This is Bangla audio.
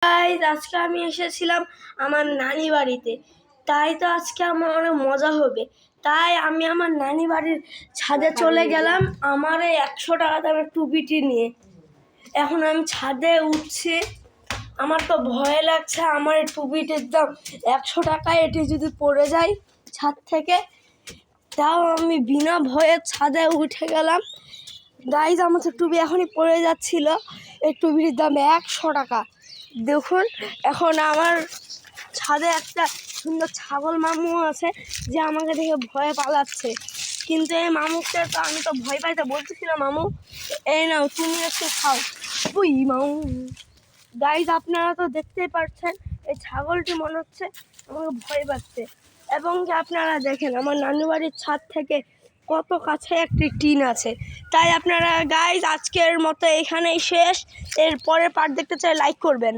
গাইস, আজকে আমি এসেছিলাম আমার নানি বাড়িতে। তাই তো আজকে আমার অনেক মজা হবে। তাই আমি আমার নানি বাড়ির ছাদে চলে গেলাম আমার এই 100 টাকা দামের টুপিটি নিয়ে। এখন আমি ছাদে উঠছি। আমার তো ভয় লাগছে, আমার এই টুপিটির দাম 100 টাকা, এটি যদি পড়ে যায় ছাদ থেকে। তাও আমি বিনা ভয়ে ছাদে উঠে গেলাম। গাইজ, আমার তো টুপি এখনই পড়ে যাচ্ছিল। এই টুপির দাম 100 টাকা। দেখুন, এখন আমার ছাদে একটা সুন্দর ছাগল মামু আছে যে আমাকে দেখে ভয়ে পালাচ্ছে। কিন্তু এই মামুকে তো আমি তো ভয় পাইতে বলতেছিলাম, মামু এই নাও তুমি একটু খাও। ওই মামু। গাইজ, আপনারা তো দেখতেই পাচ্ছেন এই ছাগলটি মনে হচ্ছে আমাকে ভয় পাচ্ছে। এবং কি আপনারা দেখেন আমার নানু বাড়ির ছাদ থেকে কত কাছে একটি টিন আছে। তাই আপনারা গাইজ আজকের মতো এখানেই শেষ। এর পরের পার্ট দেখতে চাই লাইক করবেন।